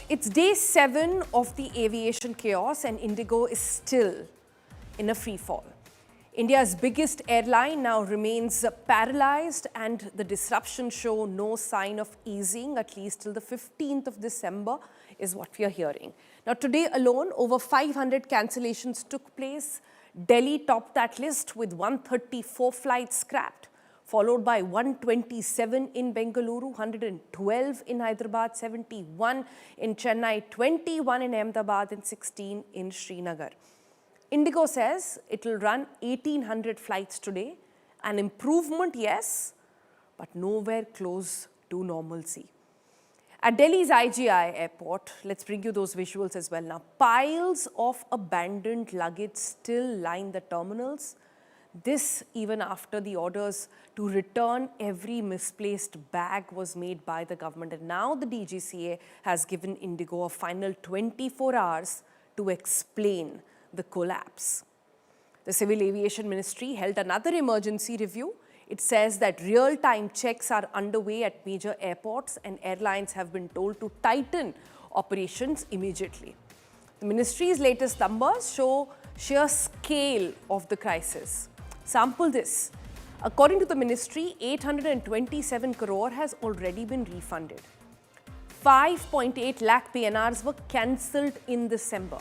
It's day 7 of the aviation chaos and Indigo is still in a free fall. India's biggest airline now remains paralyzed and the disruptions show no sign of easing, at least till the 15th of December is what we are hearing. Now today alone, over 500 cancellations took place. Delhi topped that list with 134 flights scrapped, followed by 127 in Bengaluru, 112 in Hyderabad, 71 in Chennai, 21 in Ahmedabad and 16 in Srinagar. Indigo says it will run 1,800 flights today. An improvement, yes, but nowhere close to normalcy. At Delhi's IGI airport, let's bring you those visuals as well now. Piles of abandoned luggage still line the terminals. This even after the orders to return every misplaced bag was made by the government. And now the DGCA has given Indigo a final 24 hours to explain the collapse. The Civil Aviation Ministry held another emergency review. It says that real-time checks are underway at major airports and airlines have been told to tighten operations immediately. The ministry's latest numbers show sheer scale of the crisis. Sample this. According to the ministry, 827 crore has already been refunded. 5.8 lakh PNRs were cancelled in December.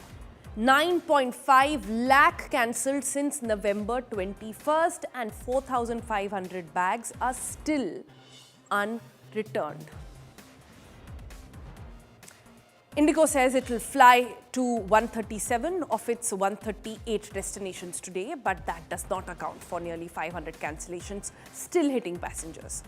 9.5 lakh cancelled since November 21st and 4,500 bags are still unreturned. Indigo says it will fly to 137 of its 138 destinations today, but that does not account for nearly 500 cancellations still hitting passengers.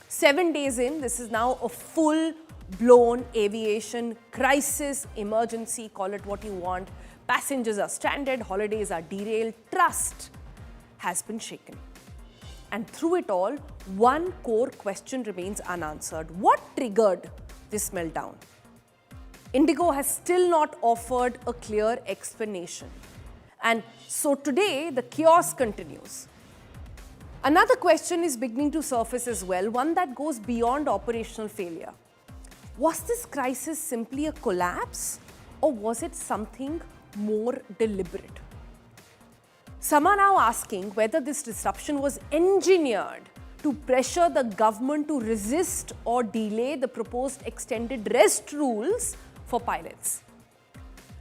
7 days in, this is now a full-blown aviation crisis, emergency, call it what you want. Passengers are stranded, holidays are derailed, trust has been shaken. And through it all, one core question remains unanswered. What triggered this meltdown? Indigo has still not offered a clear explanation. And so today, the chaos continues. Another question is beginning to surface as well, one that goes beyond operational failure. Was this crisis simply a collapse, or was it something more deliberate? Some are now asking whether this disruption was engineered to pressure the government to resist or delay the proposed extended rest rules for pilots.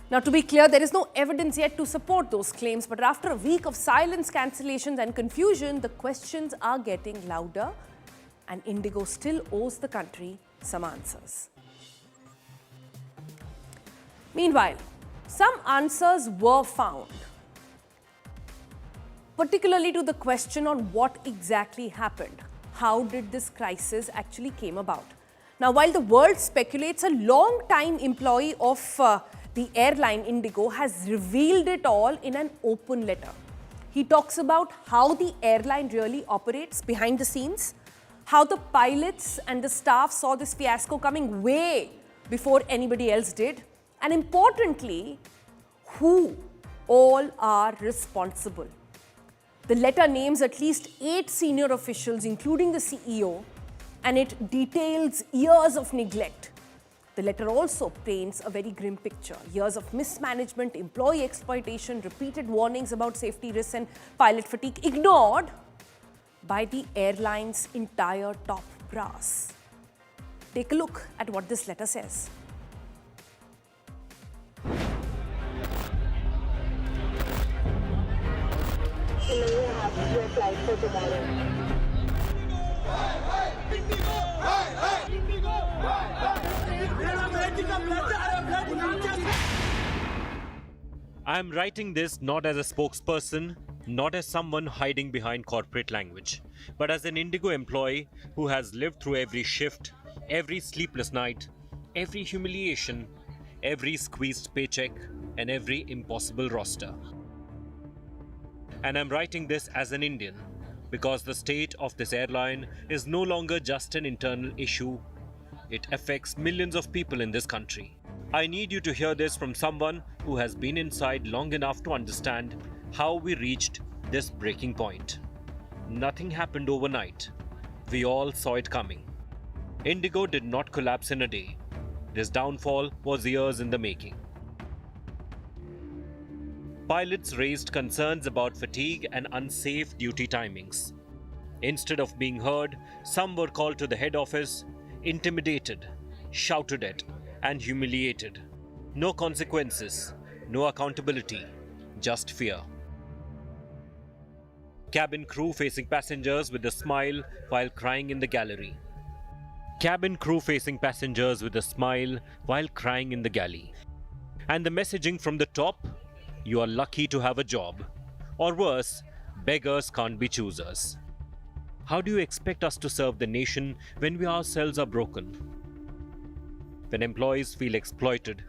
Now, to be clear, there is no evidence yet to support those claims, but after a week of silence, cancellations and confusion, the questions are getting louder and Indigo still owes the country some answers. Meanwhile, some answers were found, particularly to the question on what exactly happened. How did this crisis actually came about? Now, while the world speculates, a long-time employee of the airline Indigo has revealed it all in an open letter. He talks about how the airline really operates behind the scenes, how the pilots and the staff saw this fiasco coming way before anybody else did, and importantly, who all are responsible. The letter names at least 8 senior officials, including the CEO, and it details years of neglect. The letter also paints a very grim picture. Years of mismanagement, employee exploitation, repeated warnings about safety risks and pilot fatigue ignored by the airline's entire top brass. Take a look at what this letter says. Your flight for tomorrow. I am writing this not as a spokesperson, not as someone hiding behind corporate language, but as an Indigo employee who has lived through every shift, every sleepless night, every humiliation, every squeezed paycheck, and every impossible roster. And I'm writing this as an Indian because the state of this airline is no longer just an internal issue. It affects millions of people in this country. I need you to hear this from someone who has been inside long enough to understand how we reached this breaking point. Nothing happened overnight. We all saw it coming. Indigo did not collapse in a day. This downfall was years in the making. Pilots raised concerns about fatigue and unsafe duty timings. Instead of being heard, some were called to the head office, intimidated, shouted at, and humiliated. No consequences, no accountability, just fear. Cabin crew facing passengers with a smile while crying in the gallery. Cabin crew facing passengers with a smile while crying in the galley. And the messaging from the top, you are lucky to have a job. Or worse, beggars can't be choosers. How do you expect us to serve the nation when we ourselves are broken? When employees feel exploited,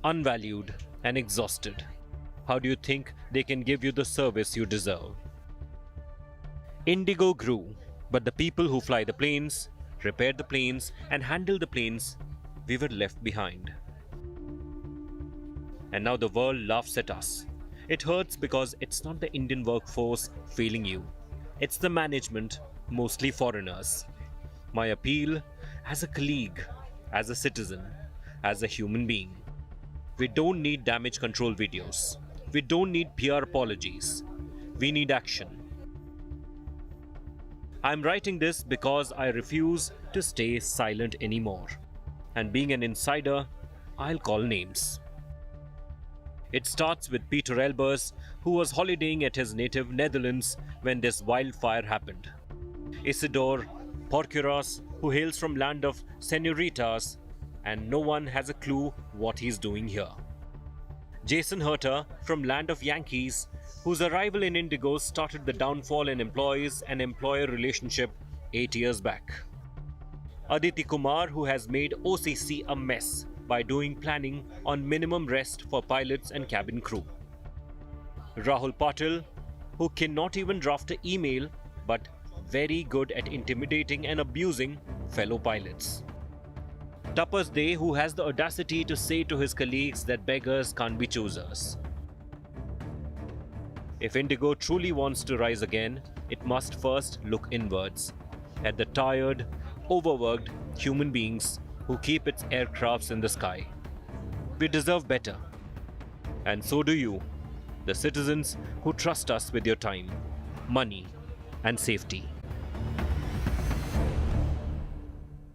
unvalued, and exhausted, how do you think they can give you the service you deserve? Indigo grew, but the people who fly the planes, repair the planes, and handle the planes, we were left behind. And now the world laughs at us. It hurts because it's not the Indian workforce failing you. It's the management, mostly foreigners. My appeal, as a colleague, as a citizen, as a human being. We don't need damage control videos. We don't need PR apologies. We need action. I'm writing this because I refuse to stay silent anymore. And being an insider, I'll call names. It starts with Peter Elbers, who was holidaying at his native Netherlands when this wildfire happened. Isidro, Porqueras, who hails from land of senoritas, and no one has a clue what he's doing here. Jason Herter, from land of Yankees, whose arrival in Indigo started the downfall in employees and employer relationship 8 years back. Aditi Kumar, who has made OCC a mess by doing planning on minimum rest for pilots and cabin crew. Rahul Patil, who cannot even draft an email but very good at intimidating and abusing fellow pilots. Tapas Day, who has the audacity to say to his colleagues that beggars can't be choosers. If Indigo truly wants to rise again, it must first look inwards, at the tired, overworked human beings who keep its aircrafts in the sky. We deserve better. And so do you, the citizens who trust us with your time, money, and safety.